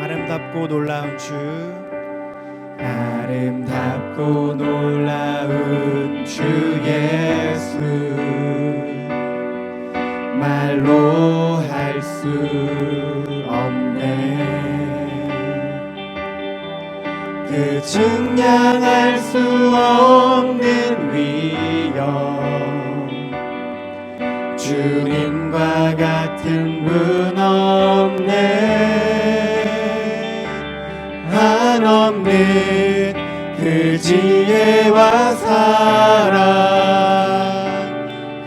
아름답고 놀라운 주, 아름답고 놀라운 주 예수, 말로 할 수 없네. 그 증량할 수 없는 위엄, 주님과 같은 분 없네. 한없는 그 지혜와 사랑,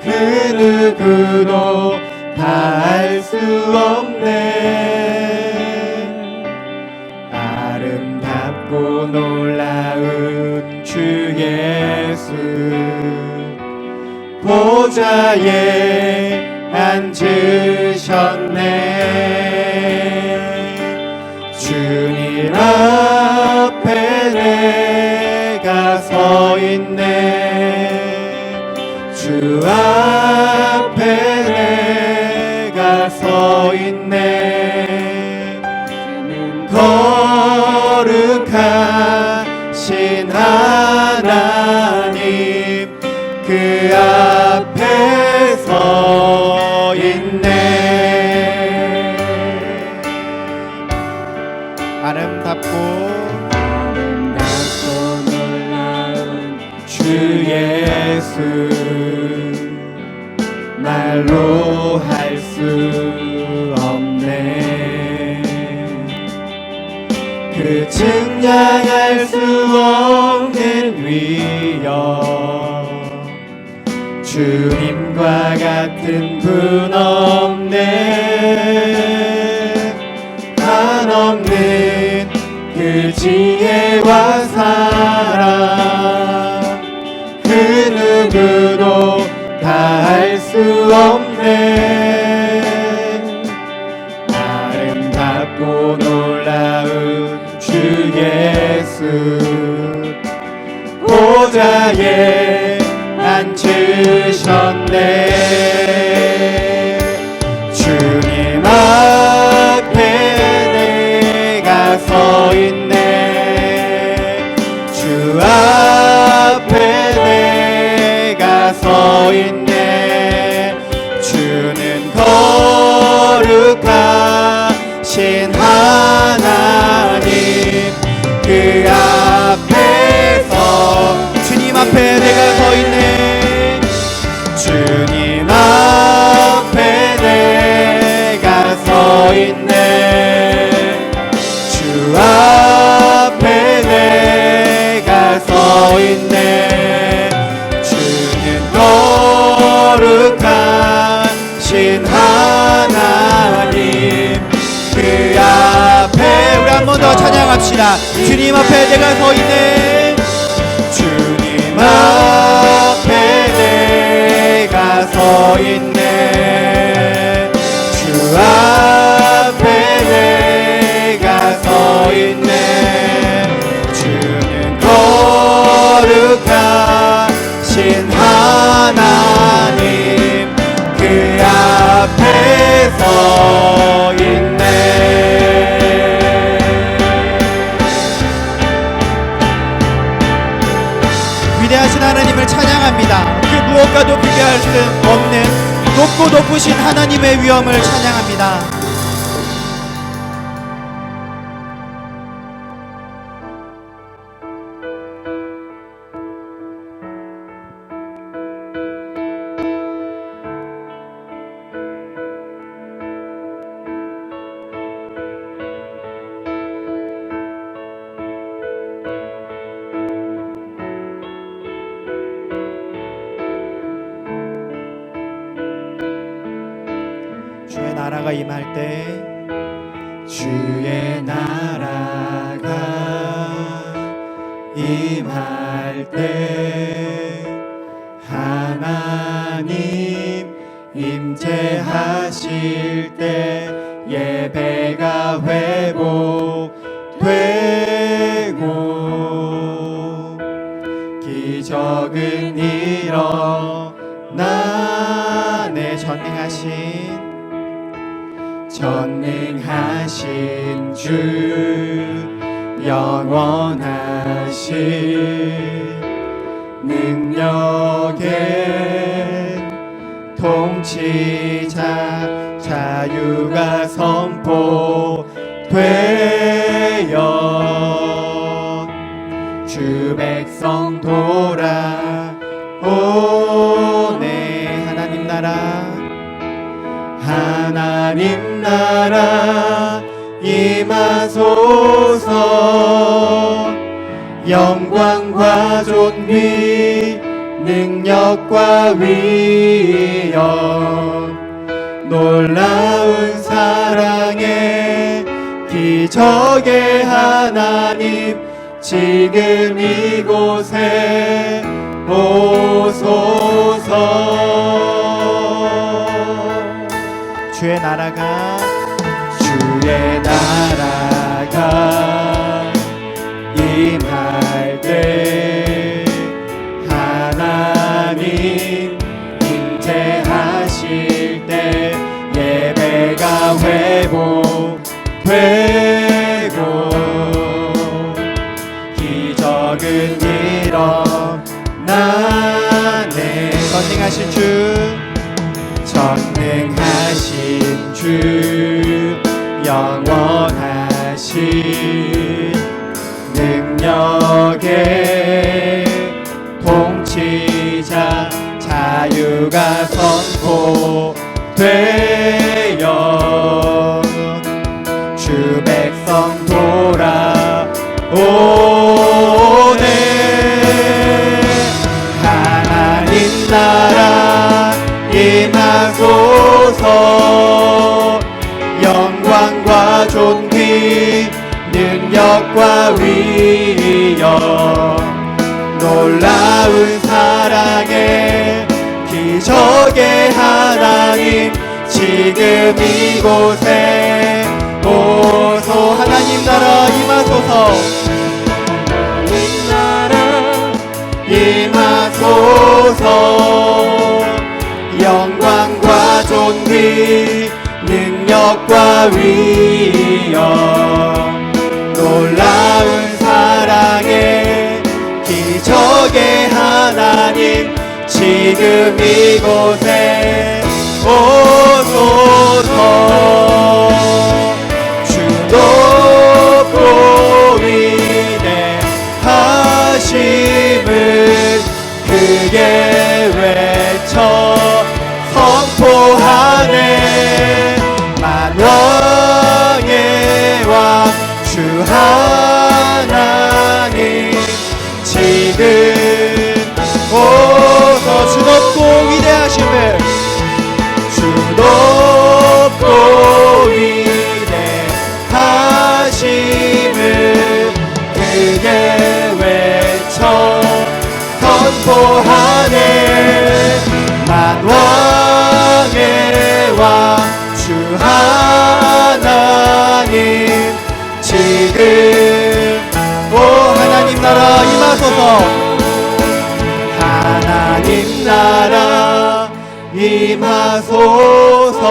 그 누구도 다 알 수 없네. 아름답고 놀라운 주 예수, 보좌에 앉으셨네. 주님 앞에 내가 서 있네. 주 앞에 내가 서 있네. 주는 거룩하신 하나님, 그 앞에 서 있네. 아름답고 놀라운 주 예수, 말로 할 수 없네. 그 증량할 수 없는 위엄, 주님과 같은 분 없네. 한없는 그 지혜와 사랑, 그 누구도 다 알 수 없네. 아름답고 놀라운 주 예수, 보좌에 앉으셨네. 주님 앞에 내가 서 있네. 주 앞에 내가 서 있네. 주는 거룩하신 하나님, 그 앞에서 주님 앞에 내가 서 있네. 주님 앞에 내가 서 있네. 주 앞에 내가 서 있네. 주는 거룩하신 하나님, 그 앞에 우리 한 번 더 찬양합시다. 주님 앞에 내가 서 있네. 주님 앞에 내가 서 있네. 주 앞에 내가 서 있네. 주는 거룩하신 하나님, 그 앞에 서 있네. 위대하신 하나님을 찬양합니다. 그 무엇과도 비교할 수 없는 높고 높으신 하나님의 위엄을 찬양합니다. 주의 나라가 임할 때, 주의 나라가 임할 때, 하나님 임재하실 전능하실 때 예배가 회복되고 기적은 일어나네. 전능하신 주 영원하신 능력의 통치자 자유가 선포되어 주 백성 돌아오네. 하나님 나라 임하소서. 영광과 존귀 능력과 위엄 놀라운 사랑의 기적의 하나님 지금 이곳에 오소서. 주의 나라가 임할 때 하나님 임재하실 때 예배가 회복되고 기적은 일어나네. 전능하신 주 영원하신 능력의 통치자 자유가 선포되어 주 백성 돌아오네. 하나님 나라 임하소서. 영광과 존귀 능력과 위엄 놀라운 사랑의 기적의 하나님 지금 이곳에 오소. 하나님 나라 임하소서. 하나님 나라 임하소서. 영광과 존귀 능력과 위엄 놀라운 사랑의 기적의 하나님 지금 이곳에 오소서. 주 높고 위대하심을 크게 외쳐 선포하네. 만왕의 왕 주 하나님 지금 오서. 주 높고 위대하심을 크게 외쳐 선포하네. 만왕의 왕 주 하나님 지금 오. 하나님 나라 임하소서. 하나님 나라 임하소서.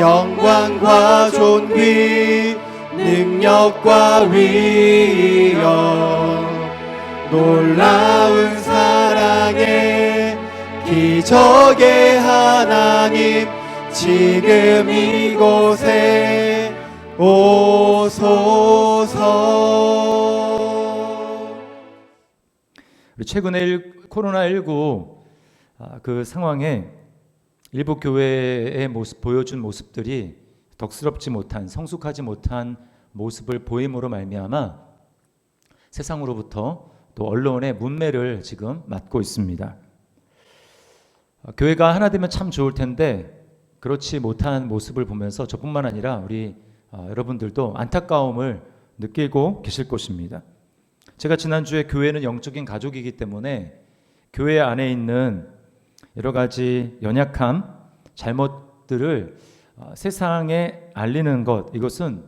영광과 존귀 능력과 위엄 놀라운 사랑의 기적의 하나님 지금 이곳에 오소서. 최근에 코로나19 그 상황에 일부 교회의 모습 보여준 모습들이 덕스럽지 못한 성숙하지 못한 모습을 보임으로 말미암아 세상으로부터 또 언론의 문매를 지금 맞고 있습니다. 교회가 하나 되면 참 좋을 텐데 그렇지 못한 모습을 보면서 저뿐만 아니라 우리 여러분들도 안타까움을 느끼고 계실 것입니다. 제가 지난주에 교회는 영적인 가족이기 때문에 교회 안에 있는 여러 가지 연약함, 잘못들을 세상에 알리는 것, 이것은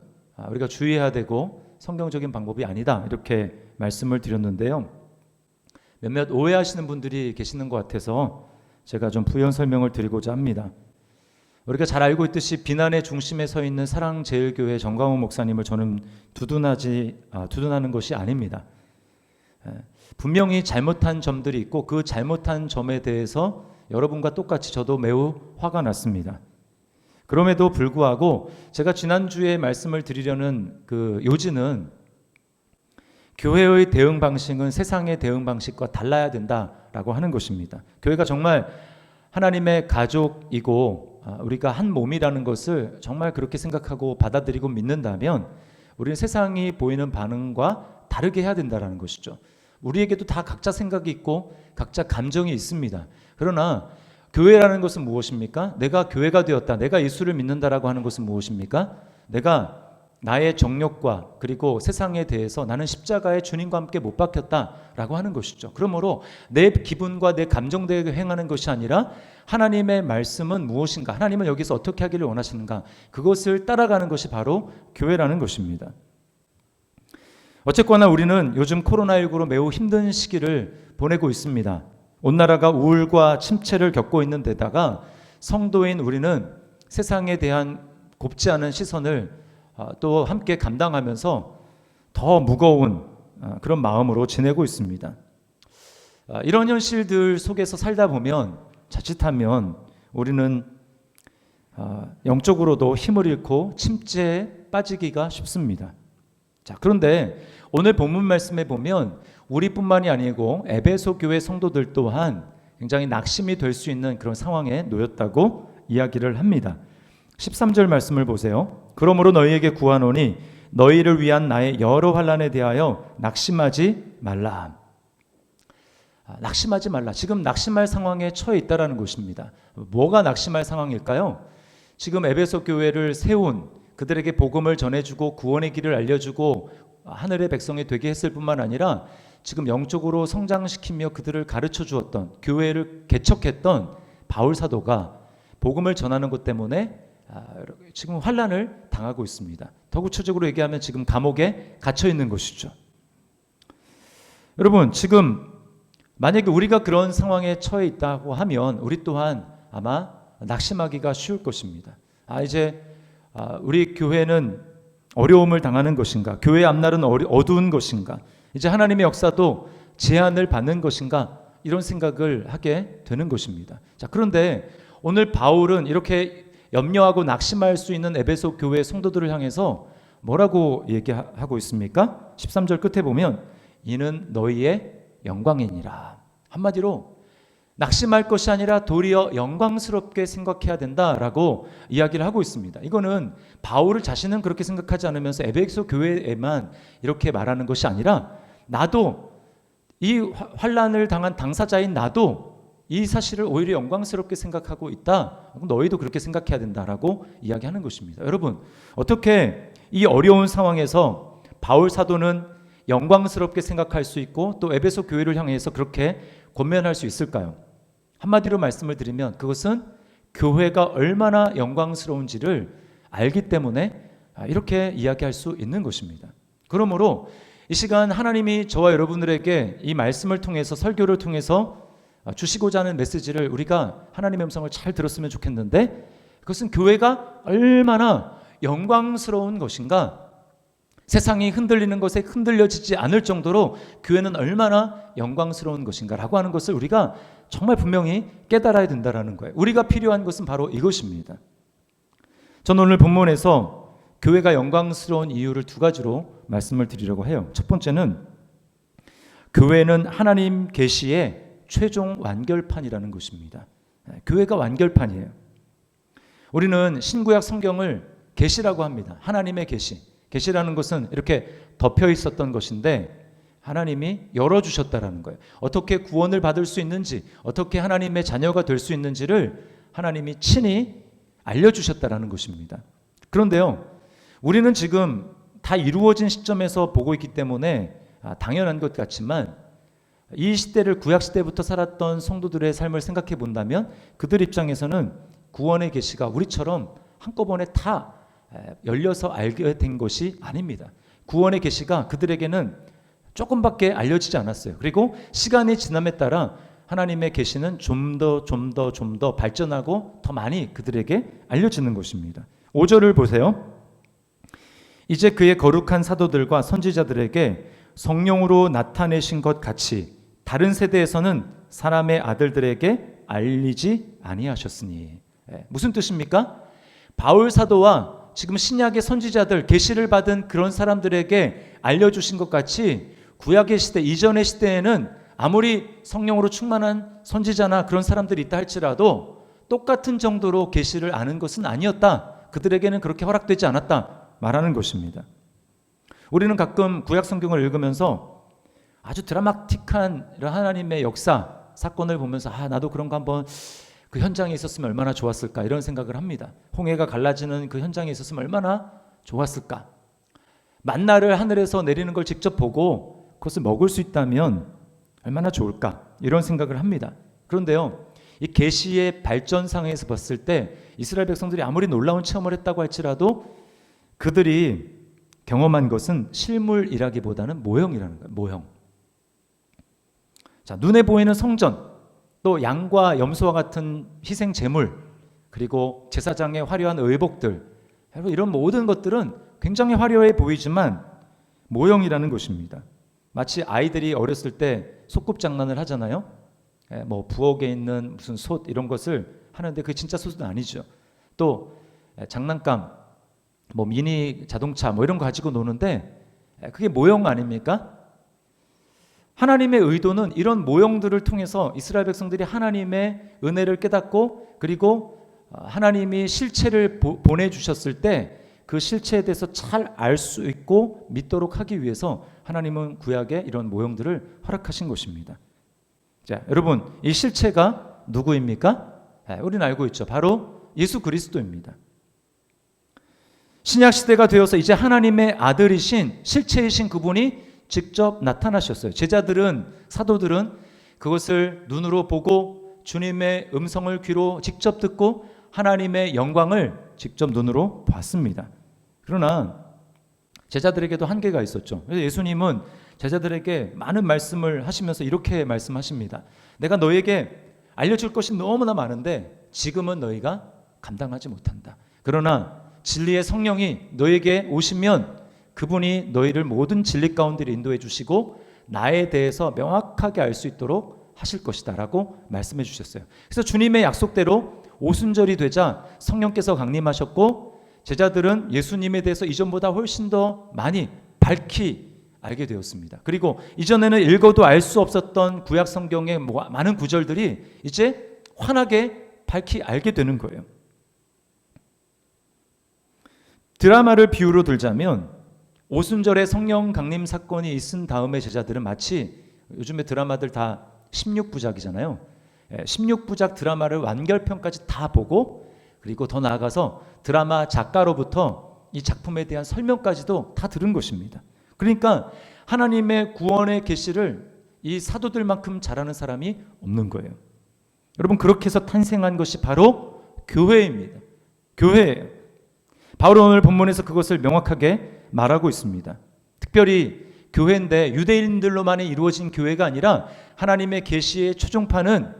우리가 주의해야 되고 성경적인 방법이 아니다, 이렇게 말씀을 드렸는데요. 몇몇 오해하시는 분들이 계시는 것 같아서 제가 좀 부연 설명을 드리고자 합니다. 우리가 잘 알고 있듯이 비난의 중심에 서 있는 사랑제일교회 정광훈 목사님을 저는 두둔하는 것이 아닙니다. 분명히 잘못한 점들이 있고 그 잘못한 점에 대해서 여러분과 똑같이 저도 매우 화가 났습니다. 그럼에도 불구하고 제가 지난주에 말씀을 드리려는 그 요지는 교회의 대응 방식은 세상의 대응 방식과 달라야 된다라고 하는 것입니다. 교회가 정말 하나님의 가족이고 우리가 한 몸이라는 것을 정말 그렇게 생각하고 받아들이고 믿는다면 우리는 세상이 보이는 반응과 다르게 해야 된다는 것이죠. 우리에게도 다 각자 생각이 있고 각자 감정이 있습니다. 그러나 교회라는 것은 무엇입니까? 내가 교회가 되었다, 내가 예수를 믿는다라고 하는 것은 무엇입니까? 내가 나의 정욕과 그리고 세상에 대해서 나는 십자가에 주님과 함께 못 박혔다라고 하는 것이죠. 그러므로 내 기분과 내 감정대로 행하는 것이 아니라 하나님의 말씀은 무엇인가, 하나님은 여기서 어떻게 하기를 원하시는가, 그것을 따라가는 것이 바로 교회라는 것입니다. 어쨌거나 우리는 요즘 코로나19로 매우 힘든 시기를 보내고 있습니다. 온 나라가 우울과 침체를 겪고 있는 데다가 성도인 우리는 세상에 대한 곱지 않은 시선을 또 함께 감당하면서 더 무거운 그런 마음으로 지내고 있습니다. 이런 현실들 속에서 살다 보면 자칫하면 우리는 영적으로도 힘을 잃고 침체에 빠지기가 쉽습니다. 자, 그런데 오늘 본문 말씀에 보면 우리뿐만이 아니고 에베소 교회 성도들 또한 굉장히 낙심이 될 수 있는 그런 상황에 놓였다고 이야기를 합니다. 13절 말씀을 보세요. 그러므로 너희에게 구하노니 너희를 위한 나의 여러 환난에 대하여 낙심하지 말라. 낙심하지 말라. 지금 낙심할 상황에 처해 있다라는 것입니다. 뭐가 낙심할 상황일까요? 지금 에베소 교회를 세운 그들에게 복음을 전해주고 구원의 길을 알려주고 하늘의 백성이 되게 했을 뿐만 아니라 지금 영적으로 성장시키며 그들을 가르쳐 주었던, 교회를 개척했던 바울 사도가 복음을 전하는 것 때문에 지금 환난을 당하고 있습니다. 더 구체적으로 얘기하면 지금 감옥에 갇혀 있는 것이죠. 여러분, 지금 만약에 우리가 그런 상황에 처해 있다고 하면 우리 또한 아마 낙심하기가 쉬울 것입니다. 이제 우리 교회는 어려움을 당하는 것인가? 교회의 앞날은 어두운 것인가? 이제 하나님의 역사도 제한을 받는 것인가? 이런 생각을 하게 되는 것입니다. 자, 그런데 오늘 바울은 이렇게 염려하고 낙심할 수 있는 에베소 교회 성도들을 향해서 뭐라고 얘기하고 있습니까? 13절 끝에 보면 이는 너희의 영광이니라. 한마디로 낙심할 것이 아니라 도리어 영광스럽게 생각해야 된다라고 이야기를 하고 있습니다. 이거는 바울 자신은 그렇게 생각하지 않으면서 에베소 교회에만 이렇게 말하는 것이 아니라 나도 이 환난을 당한 당사자인 나도 이 사실을 오히려 영광스럽게 생각하고 있다. 너희도 그렇게 생각해야 된다라고 이야기하는 것입니다. 여러분, 어떻게 이 어려운 상황에서 바울 사도는 영광스럽게 생각할 수 있고 또 에베소 교회를 향해서 그렇게 권면할 수 있을까요? 한마디로 말씀을 드리면 그것은 교회가 얼마나 영광스러운지를 알기 때문에 이렇게 이야기할 수 있는 것입니다. 그러므로 이 시간 하나님이 저와 여러분들에게 이 말씀을 통해서, 설교를 통해서 주시고자 하는 메시지를 우리가 하나님의 음성을 잘 들었으면 좋겠는데, 그것은 교회가 얼마나 영광스러운 것인가, 세상이 흔들리는 것에 흔들려지지 않을 정도로 교회는 얼마나 영광스러운 것인가라고 하는 것을 우리가 정말 분명히 깨달아야 된다는 거예요. 우리가 필요한 것은 바로 이것입니다. 저는 오늘 본문에서 교회가 영광스러운 이유를 두 가지로 말씀을 드리려고 해요. 첫 번째는 교회는 하나님 계시의 최종 완결판이라는 것입니다. 교회가 완결판이에요. 우리는 신구약 성경을 계시라고 합니다. 하나님의 계시. 계시라는 것은 이렇게 덮여 있었던 것인데 하나님이 열어주셨다라는 거예요. 어떻게 구원을 받을 수 있는지, 어떻게 하나님의 자녀가 될 수 있는지를 하나님이 친히 알려주셨다라는 것입니다. 그런데요, 우리는 지금 다 이루어진 시점에서 보고 있기 때문에 당연한 것 같지만 이 시대를 구약 시대부터 살았던 성도들의 삶을 생각해 본다면 그들 입장에서는 구원의 계시가 우리처럼 한꺼번에 다 열려서 알게 된 것이 아닙니다. 구원의 계시가 그들에게는 조금밖에 알려지지 않았어요. 그리고 시간이 지남에 따라 하나님의 계시는 좀 더 발전하고 더 많이 그들에게 알려지는 것입니다. 5절을 보세요. 이제 그의 거룩한 사도들과 선지자들에게 성령으로 나타내신 것 같이 다른 세대에서는 사람의 아들들에게 알리지 아니하셨으니. 무슨 뜻입니까? 바울 사도와 지금 신약의 선지자들, 계시를 받은 그런 사람들에게 알려주신 것 같이 구약의 시대, 이전의 시대에는 아무리 성령으로 충만한 선지자나 그런 사람들이 있다 할지라도 똑같은 정도로 계시를 아는 것은 아니었다. 그들에게는 그렇게 허락되지 않았다 말하는 것입니다. 우리는 가끔 구약 성경을 읽으면서 아주 드라마틱한 하나님의 역사, 사건을 보면서 나도 그런 거 한번 그 현장에 있었으면 얼마나 좋았을까 이런 생각을 합니다. 홍해가 갈라지는 그 현장에 있었으면 얼마나 좋았을까. 만나를 하늘에서 내리는 걸 직접 보고 그것을 먹을 수 있다면 얼마나 좋을까 이런 생각을 합니다. 그런데요, 이 계시의 발전상에서 봤을 때 이스라엘 백성들이 아무리 놀라운 체험을 했다고 할지라도 그들이 경험한 것은 실물이라기보다는 모형이라는 거예요. 모형. 자, 눈에 보이는 성전, 또 양과 염소와 같은 희생 제물, 그리고 제사장의 화려한 의복들, 이런 모든 것들은 굉장히 화려해 보이지만 모형이라는 것입니다. 마치 아이들이 어렸을 때 소꿉장난을 하잖아요. 뭐 부엌에 있는 무슨 솥 이런 것을 하는데 그게 진짜 솥은 아니죠. 또 장난감, 뭐 미니 자동차 뭐 이런 거 가지고 노는데 그게 모형 아닙니까? 하나님의 의도는 이런 모형들을 통해서 이스라엘 백성들이 하나님의 은혜를 깨닫고 그리고 하나님이 실체를 보내주셨을 때 그 실체에 대해서 잘 알 수 있고 믿도록 하기 위해서 하나님은 구약에 이런 모형들을 허락하신 것입니다. 자, 여러분, 이 실체가 누구입니까? 우리는 알고 있죠. 바로 예수 그리스도입니다. 신약 시대가 되어서 이제 하나님의 아들이신 실체이신 그분이 직접 나타나셨어요. 제자들은, 사도들은 그것을 눈으로 보고 주님의 음성을 귀로 직접 듣고 하나님의 영광을 직접 눈으로 봤습니다. 그러나 제자들에게도 한계가 있었죠. 그래서 예수님은 제자들에게 많은 말씀을 하시면서 이렇게 말씀하십니다. 내가 너에게 알려줄 것이 너무나 많은데 지금은 너희가 감당하지 못한다. 그러나 진리의 성령이 너에게 오시면 그분이 너희를 모든 진리 가운데 인도해 주시고 나에 대해서 명확하게 알 수 있도록 하실 것이다 라고 말씀해 주셨어요. 그래서 주님의 약속대로 오순절이 되자 성령께서 강림하셨고 제자들은 예수님에 대해서 이전보다 훨씬 더 많이 밝히 알게 되었습니다. 그리고 이전에는 읽어도 알 수 없었던 구약 성경의 많은 구절들이 이제 환하게 밝히 알게 되는 거예요. 드라마를 비유로 들자면 오순절에 성령 강림 사건이 있은 다음에 제자들은 마치 요즘에 드라마들 다 16부작이잖아요. 16부작 드라마를 완결편까지 다 보고 그리고 더 나아가서 드라마 작가로부터 이 작품에 대한 설명까지도 다 들은 것입니다. 그러니까 하나님의 구원의 계시를 이 사도들만큼 잘하는 사람이 없는 거예요. 여러분, 그렇게 해서 탄생한 것이 바로 교회입니다. 교회예요. 바울은 오늘 본문에서 그것을 명확하게 말하고 있습니다. 특별히 교회인데 유대인들로만 이루어진 교회가 아니라 하나님의 계시의 최종판은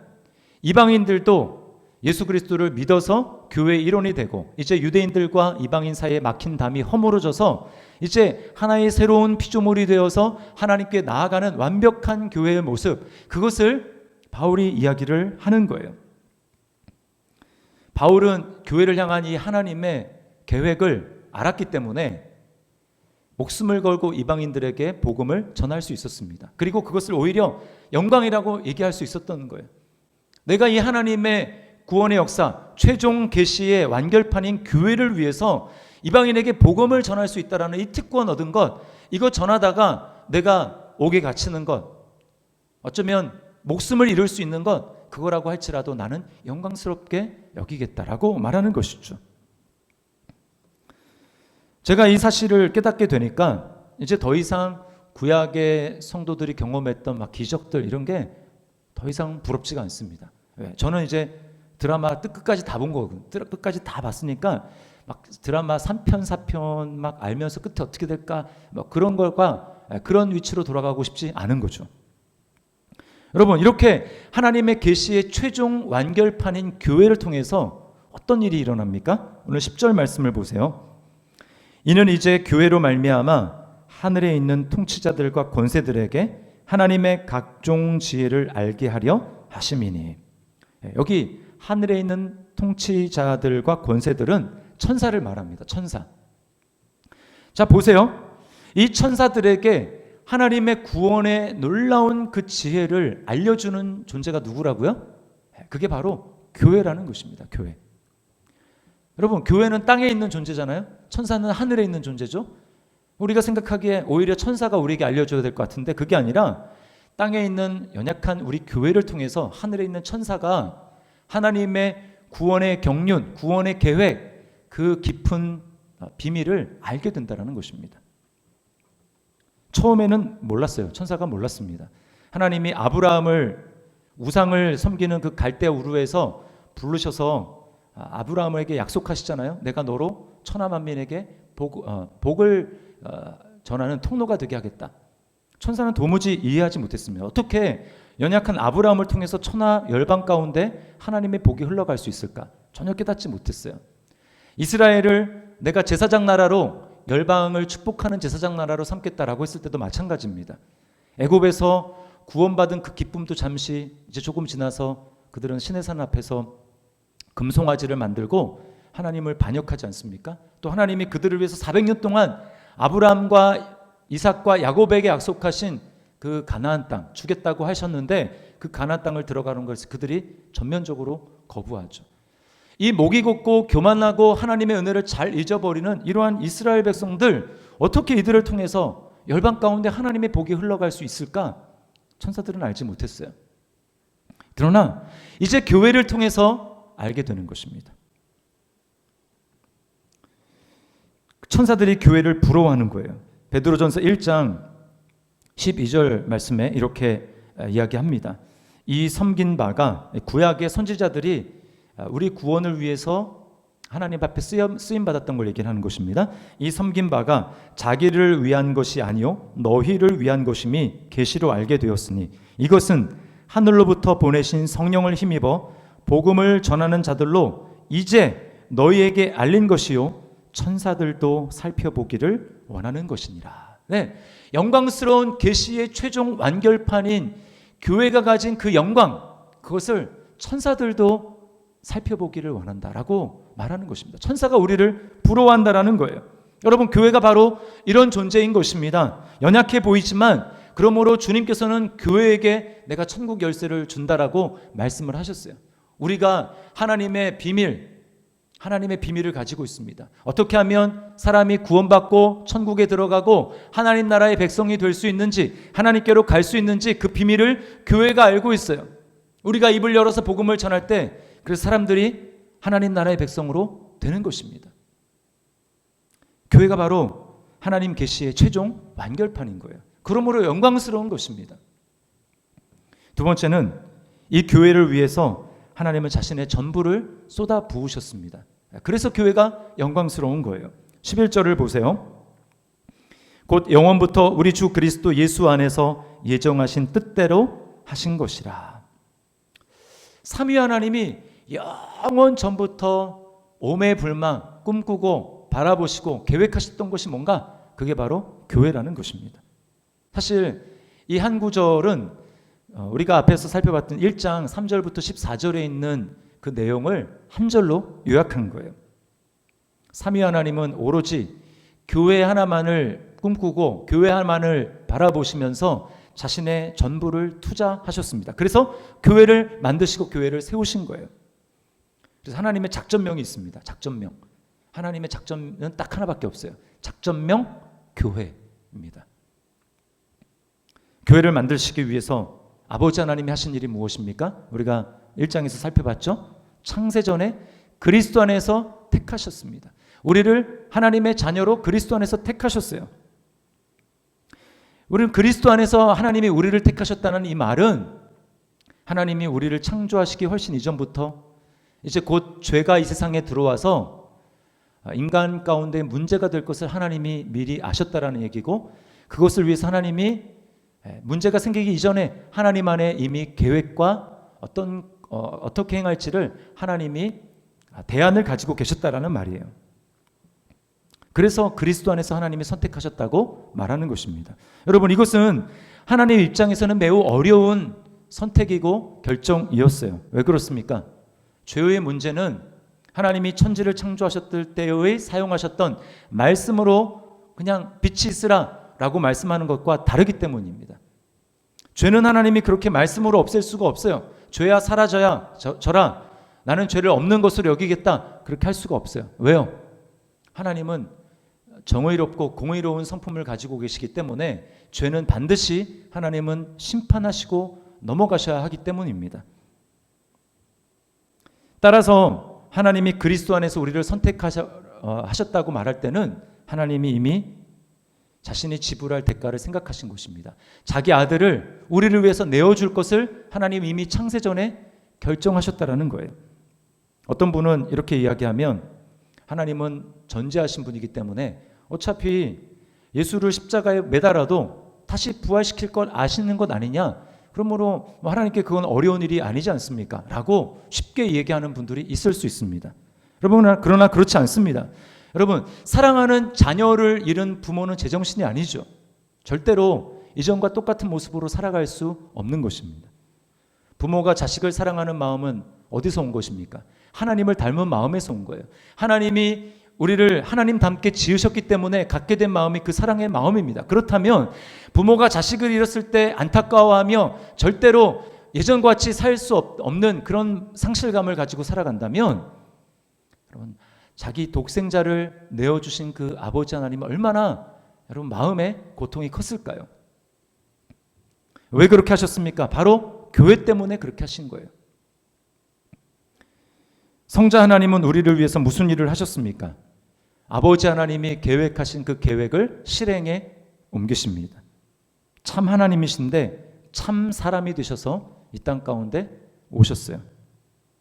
이방인들도 예수 그리스도를 믿어서 교회의 일원이 되고 이제 유대인들과 이방인 사이에 막힌 담이 허물어져서 이제 하나의 새로운 피조물이 되어서 하나님께 나아가는 완벽한 교회의 모습, 그것을 바울이 이야기를 하는 거예요. 바울은 교회를 향한 이 하나님의 계획을 알았기 때문에 목숨을 걸고 이방인들에게 복음을 전할 수 있었습니다. 그리고 그것을 오히려 영광이라고 얘기할 수 있었던 거예요. 내가 이 하나님의 구원의 역사, 최종 계시의 완결판인 교회를 위해서 이방인에게 복음을 전할 수 있다라는 이 특권 얻은 것, 이거 전하다가 내가 옥에 갇히는 것, 어쩌면 목숨을 잃을 수 있는 것, 그거라고 할지라도 나는 영광스럽게 여기겠다라고 말하는 것이죠. 제가 이 사실을 깨닫게 되니까 이제 더 이상 구약의 성도들이 경험했던 막 기적들 이런 게 더 이상 부럽지가 않습니다. 저는 이제 드라마 끝까지 다 본 거거든. 끝까지 다 봤으니까 막 드라마 3편 4편 막 알면서 끝에 어떻게 될까 뭐 그런 걸과 그런 위치로 돌아가고 싶지 않은 거죠. 여러분, 이렇게 하나님의 계시의 최종 완결판인 교회를 통해서 어떤 일이 일어납니까? 오늘 10절 말씀을 보세요. 이는 이제 교회로 말미암아 하늘에 있는 통치자들과 권세들에게 하나님의 각종 지혜를 알게 하려 하심이니. 여기 하늘에 있는 통치자들과 권세들은 천사를 말합니다. 천사. 자, 보세요. 이 천사들에게 하나님의 구원의 놀라운 그 지혜를 알려주는 존재가 누구라고요? 그게 바로 교회라는 것입니다. 교회. 여러분, 교회는 땅에 있는 존재잖아요. 천사는 하늘에 있는 존재죠. 우리가 생각하기에 오히려 천사가 우리에게 알려줘야 될 것 같은데 그게 아니라 땅에 있는 연약한 우리 교회를 통해서 하늘에 있는 천사가 하나님의 구원의 경륜, 구원의 계획, 그 깊은 비밀을 알게 된다는 것입니다. 처음에는 몰랐어요. 천사가 몰랐습니다. 하나님이 아브라함을 우상을 섬기는 그 갈대아 우르에서 부르셔서 아브라함에게 약속하시잖아요. 내가 너로 천하 만민에게 복을 전하는 통로가 되게 하겠다. 천사는 도무지 이해하지 못했습니다. 어떻게 연약한 아브라함을 통해서 천하 열방 가운데 하나님의 복이 흘러갈 수 있을까? 전혀 깨닫지 못했어요. 이스라엘을 내가 제사장 나라로 열방을 축복하는 제사장 나라로 삼겠다라고 했을 때도 마찬가지입니다. 애굽에서 구원받은 그 기쁨도 잠시 이제 조금 지나서 그들은 시내산 앞에서 금송아지를 만들고 하나님을 반역하지 않습니까? 또 하나님이 그들을 위해서 400년 동안 아브라함과 이삭과 야곱에게 약속하신 그 가나안 땅 주겠다고 하셨는데 그 가나안 땅을 들어가는 것을 그들이 전면적으로 거부하죠. 이 목이 곧고 교만하고 하나님의 은혜를 잘 잊어버리는 이러한 이스라엘 백성들, 어떻게 이들을 통해서 열방 가운데 하나님의 복이 흘러갈 수 있을까? 천사들은 알지 못했어요. 그러나 이제 교회를 통해서 알게 되는 것입니다. 천사들이 교회를 부러워하는 거예요. 베드로전서 1장 12절 말씀에 이렇게 이야기합니다. 이 섬긴 바가, 구약의 선지자들이 우리 구원을 위해서 하나님 앞에 쓰임 받았던 걸 얘기를 하는 것입니다. 이 섬긴 바가 자기를 위한 것이 아니요 너희를 위한 것임이 계시로 알게 되었으니 이것은 하늘로부터 보내신 성령을 힘입어 복음을 전하는 자들로 이제 너희에게 알린 것이요 천사들도 살펴보기를 원하는 것이니라. 네, 영광스러운 계시의 최종 완결판인 교회가 가진 그 영광, 그것을 천사들도 살펴보기를 원한다라고 말하는 것입니다. 천사가 우리를 부러워한다라는 거예요. 여러분, 교회가 바로 이런 존재인 것입니다. 연약해 보이지만 그러므로 주님께서는 교회에게 내가 천국 열쇠를 준다라고 말씀을 하셨어요. 우리가 하나님의 비밀을 가지고 있습니다. 어떻게 하면 사람이 구원받고 천국에 들어가고 하나님 나라의 백성이 될 수 있는지, 하나님께로 갈 수 있는지 그 비밀을 교회가 알고 있어요. 우리가 입을 열어서 복음을 전할 때 그래서 사람들이 하나님 나라의 백성으로 되는 것입니다. 교회가 바로 하나님 계시의 최종 완결판인 거예요. 그러므로 영광스러운 것입니다. 두 번째는 이 교회를 위해서 하나님은 자신의 전부를 쏟아 부으셨습니다. 그래서 교회가 영광스러운 거예요. 11절을 보세요. 곧 영원부터 우리 주 그리스도 예수 안에서 예정하신 뜻대로 하신 것이라. 삼위 하나님이 영원 전부터 오매불망 꿈꾸고 바라보시고 계획하셨던 것이 뭔가? 그게 바로 교회라는 것입니다. 사실 이 한 구절은 우리가 앞에서 살펴봤던 1장 3절부터 14절에 있는 그 내용을 한 절로 요약한 거예요. 삼위 하나님은 오로지 교회 하나만을 꿈꾸고 교회 하나만을 바라보시면서 자신의 전부를 투자하셨습니다. 그래서 교회를 만드시고 교회를 세우신 거예요. 그래서 하나님의 작전명이 있습니다. 작전명. 하나님의 작전은 딱 하나밖에 없어요. 작전명 교회입니다. 교회를 만드시기 위해서 아버지 하나님이 하신 일이 무엇입니까? 우리가 1장에서 살펴봤죠. 창세전에 그리스도 안에서 택하셨습니다. 우리를 하나님의 자녀로 그리스도 안에서 택하셨어요. 우리는 그리스도 안에서 하나님이 우리를 택하셨다는 이 말은 하나님이 우리를 창조하시기 훨씬 이전부터 이제 곧 죄가 이 세상에 들어와서 인간 가운데 문제가 될 것을 하나님이 미리 아셨다라는 얘기고, 그것을 위해서 하나님이 문제가 생기기 이전에 하나님 안에 이미 계획과 어떻게 행할지를 하나님이 대안을 가지고 계셨다라는 말이에요. 그래서 그리스도 안에서 하나님이 선택하셨다고 말하는 것입니다. 여러분, 이것은 하나님의 입장에서는 매우 어려운 선택이고 결정이었어요. 왜 그렇습니까? 죄의 문제는 하나님이 천지를 창조하셨을 때의 사용하셨던 말씀으로 그냥 빛이 있으라 라고 말씀하는 것과 다르기 때문입니다. 죄는 하나님이 그렇게 말씀으로 없앨 수가 없어요. 죄야 사라져야 져라, 나는 죄를 없는 것으로 여기겠다, 그렇게 할 수가 없어요. 왜요? 하나님은 정의롭고 공의로운 성품을 가지고 계시기 때문에 죄는 반드시 하나님은 심판하시고 넘어가셔야 하기 때문입니다. 따라서 하나님이 그리스도 안에서 우리를 선택하셨다고 말할 때는 하나님이 이미 자신이 지불할 대가를 생각하신 것입니다. 자기 아들을 우리를 위해서 내어줄 것을 하나님 이미 창세전에 결정하셨다라는 거예요. 어떤 분은 이렇게 이야기하면, 하나님은 전지하신 분이기 때문에 어차피 예수를 십자가에 매달아도 다시 부활시킬 걸 아시는 것 아니냐, 그러므로 하나님께 그건 어려운 일이 아니지 않습니까? 라고 쉽게 얘기하는 분들이 있을 수 있습니다. 여러분, 그러나 그렇지 않습니다. 여러분, 사랑하는 자녀를 잃은 부모는 제정신이 아니죠. 절대로 이전과 똑같은 모습으로 살아갈 수 없는 것입니다. 부모가 자식을 사랑하는 마음은 어디서 온 것입니까? 하나님을 닮은 마음에서 온 거예요. 하나님이 우리를 하나님 닮게 지으셨기 때문에 갖게 된 마음이 그 사랑의 마음입니다. 그렇다면 부모가 자식을 잃었을 때 안타까워하며 절대로 예전과 같이 살 수 없는 그런 상실감을 가지고 살아간다면, 여러분, 자기 독생자를 내어주신 그 아버지 하나님은 얼마나 여러분 마음에 고통이 컸을까요? 왜 그렇게 하셨습니까? 바로 교회 때문에 그렇게 하신 거예요. 성자 하나님은 우리를 위해서 무슨 일을 하셨습니까? 아버지 하나님이 계획하신 그 계획을 실행에 옮기십니다. 참 하나님이신데 참 사람이 되셔서 이 땅 가운데 오셨어요.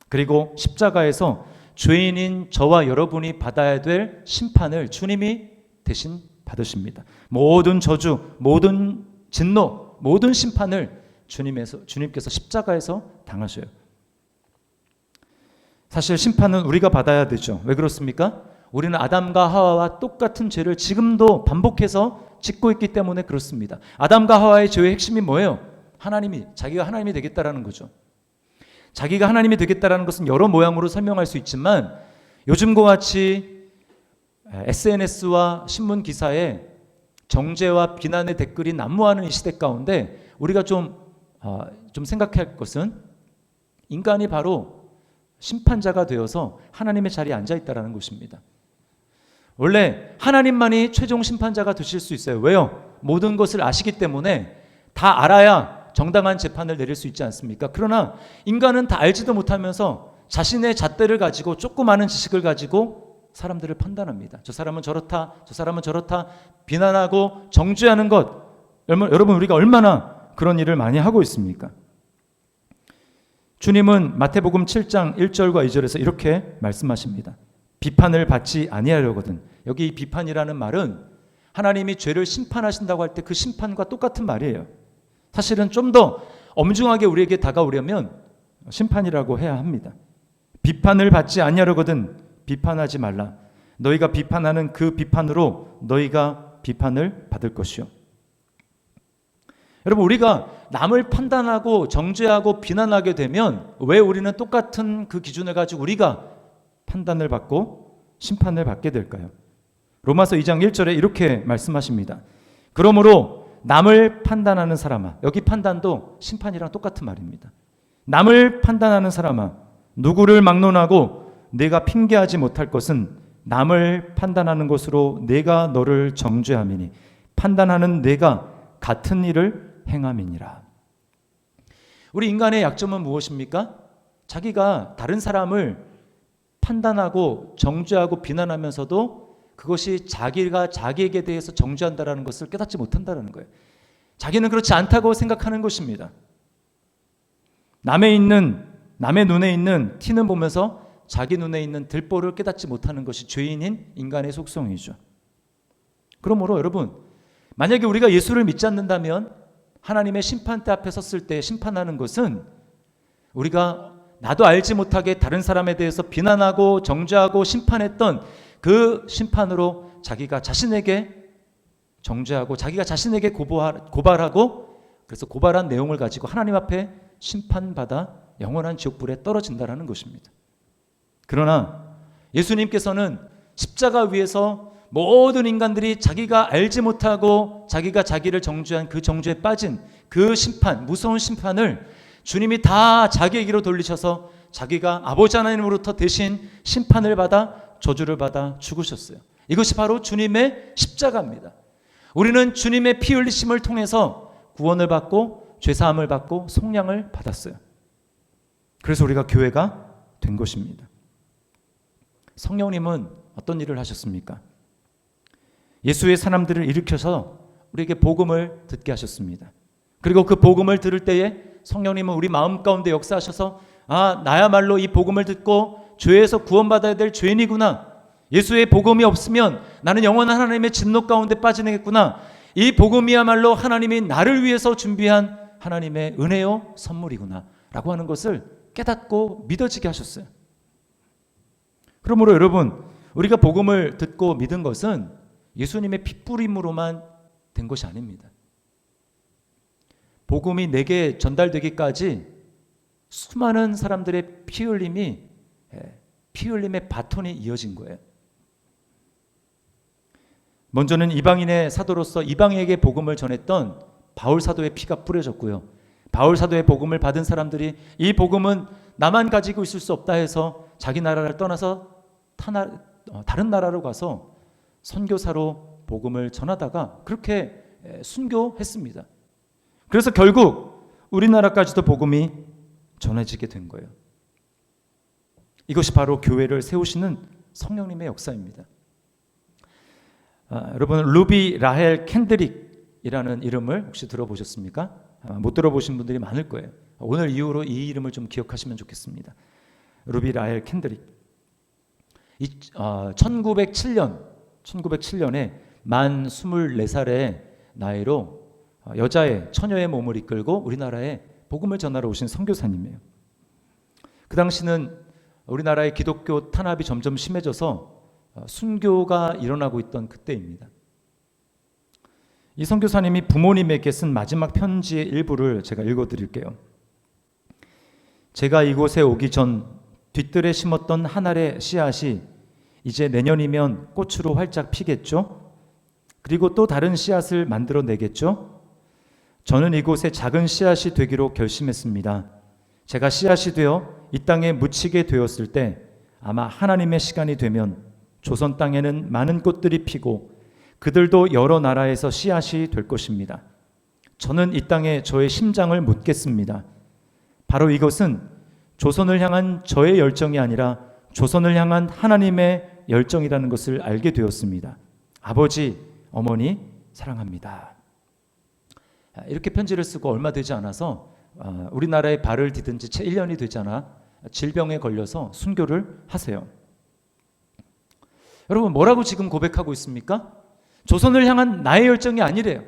그리고 십자가에서 죄인인 저와 여러분이 받아야 될 심판을 주님이 대신 받으십니다. 모든 저주, 모든 진노, 모든 심판을 주님께서 십자가에서 당하셔요. 사실 심판은 우리가 받아야 되죠. 왜 그렇습니까? 우리는 아담과 하와와 똑같은 죄를 지금도 반복해서 짓고 있기 때문에 그렇습니다. 아담과 하와의 죄의 핵심이 뭐예요? 자기가 하나님이 되겠다라는 거죠. 자기가 하나님이 되겠다라는 것은 여러 모양으로 설명할 수 있지만, 요즘과 같이 SNS와 신문 기사에 정죄와 비난의 댓글이 난무하는 이 시대 가운데 우리가 좀 생각해야 할 것은, 인간이 바로 심판자가 되어서 하나님의 자리에 앉아 있다라는 것입니다. 원래 하나님만이 최종 심판자가 되실 수 있어요. 왜요? 모든 것을 아시기 때문에 다 알아야 정당한 재판을 내릴 수 있지 않습니까? 그러나 인간은 다 알지도 못하면서 자신의 잣대를 가지고 조그마한 지식을 가지고 사람들을 판단합니다. 저 사람은 저렇다, 저 사람은 저렇다 비난하고 정죄하는 것, 여러분 우리가 얼마나 그런 일을 많이 하고 있습니까? 주님은 마태복음 7장 1절과 2절에서 이렇게 말씀하십니다. 비판을 받지 아니하려거든. 여기 이 비판이라는 말은 하나님이 죄를 심판하신다고 할 때 그 심판과 똑같은 말이에요. 사실은 좀 더 엄중하게 우리에게 다가오려면 심판이라고 해야 합니다. 비판을 받지 아니하려거든 비판하지 말라. 너희가 비판하는 그 비판으로 너희가 비판을 받을 것이요. 여러분, 우리가 남을 판단하고 정죄하고 비난하게 되면 왜 우리는 똑같은 그 기준을 가지고 우리가 판단을 받고 심판을 받게 될까요? 로마서 2장 1절에 이렇게 말씀하십니다. 그러므로 남을 판단하는 사람아, 여기 판단도 심판이랑 똑같은 말입니다. 남을 판단하는 사람아, 누구를 막론하고 내가 핑계하지 못할 것은 남을 판단하는 것으로 내가 너를 정죄함이니 판단하는 내가 같은 일을 행함이니라. 우리 인간의 약점은 무엇입니까? 자기가 다른 사람을 판단하고 정죄하고 비난하면서도 그것이 자기가 자기에게 대해서 정죄한다라는 것을 깨닫지 못한다는 거예요. 자기는 그렇지 않다고 생각하는 것입니다. 남의 눈에 있는 티는 보면서 자기 눈에 있는 들보를 깨닫지 못하는 것이 죄인인 인간의 속성이죠. 그러므로 여러분, 만약에 우리가 예수를 믿지 않는다면 하나님의 심판대 앞에 섰을 때 심판하는 것은 우리가 나도 알지 못하게 다른 사람에 대해서 비난하고 정죄하고 심판했던 그 심판으로 자기가 자신에게 정죄하고 자기가 자신에게 고발하고 그래서 고발한 내용을 가지고 하나님 앞에 심판받아 영원한 지옥불에 떨어진다는 것입니다. 그러나 예수님께서는 십자가 위에서 모든 인간들이 자기가 알지 못하고 자기가 자기를 정죄한 그 정죄에 빠진 그 심판, 무서운 심판을 주님이 다 자기에게로 돌리셔서 자기가 아버지 하나님으로부터 대신 심판을 받아 저주를 받아 죽으셨어요. 이것이 바로 주님의 십자가입니다. 우리는 주님의 피 흘리심을 통해서 구원을 받고 죄사함을 받고 속량을 받았어요. 그래서 우리가 교회가 된 것입니다. 성령님은 어떤 일을 하셨습니까? 예수의 사람들을 일으켜서 우리에게 복음을 듣게 하셨습니다. 그리고 그 복음을 들을 때에 성령님은 우리 마음 가운데 역사하셔서 나야말로 이 복음을 듣고 죄에서 구원받아야 될 죄인이구나. 예수의 복음이 없으면 나는 영원한 하나님의 진노 가운데 빠지겠구나. 이 복음이야말로 하나님이 나를 위해서 준비한 하나님의 은혜요 선물이구나 라고 하는 것을 깨닫고 믿어지게 하셨어요. 그러므로 여러분, 우리가 복음을 듣고 믿은 것은 예수님의 핏부림으로만 된 것이 아닙니다. 복음이 내게 전달되기까지 수많은 사람들의 피 흘림의 바톤이 이어진 거예요. 먼저는 이방인의 사도로서 이방인에게 복음을 전했던 바울 사도의 피가 뿌려졌고요. 바울 사도의 복음을 받은 사람들이 이 복음은 나만 가지고 있을 수 없다 해서 자기 나라를 떠나서 다른 나라로 가서 선교사로 복음을 전하다가 그렇게 순교했습니다. 그래서 결국 우리나라까지도 복음이 전해지게 된 거예요. 이것이 바로 교회를 세우시는 성령님의 역사입니다. 여러분, 루비 라헬 캔드릭이라는 이름을 혹시 들어보셨습니까? 못 들어보신 분들이 많을 거예요. 오늘 이후로 이 이름을 좀 기억하시면 좋겠습니다. 루비 라헬 캔드릭. 1907년에 만 24살의 나이로 여자의 처녀의 몸을 이끌고 우리나라에 복음을 전하러 오신 선교사님이에요. 그 당시는 우리나라의 기독교 탄압이 점점 심해져서 순교가 일어나고 있던 그때입니다. 이 선교사님이 부모님에게 쓴 마지막 편지의 일부를 제가 읽어드릴게요. 제가 이곳에 오기 전 뒤뜰에 심었던 한 알의 씨앗이 이제 내년이면 꽃으로 활짝 피겠죠? 그리고 또 다른 씨앗을 만들어 내겠죠? 저는 이곳에 작은 씨앗이 되기로 결심했습니다. 제가 씨앗이 되어 이 땅에 묻히게 되었을 때 아마 하나님의 시간이 되면 조선 땅에는 많은 꽃들이 피고 그들도 여러 나라에서 씨앗이 될 것입니다. 저는 이 땅에 저의 심장을 묻겠습니다. 바로 이것은 조선을 향한 저의 열정이 아니라 조선을 향한 하나님의 열정이라는 것을 알게 되었습니다. 아버지, 어머니 사랑합니다. 이렇게 편지를 쓰고 얼마 되지 않아서 우리나라에 발을 디딘 지 채 1년이 되지 않아 질병에 걸려서 순교를 하세요. 여러분, 뭐라고 지금 고백하고 있습니까? 조선을 향한 나의 열정이 아니래요.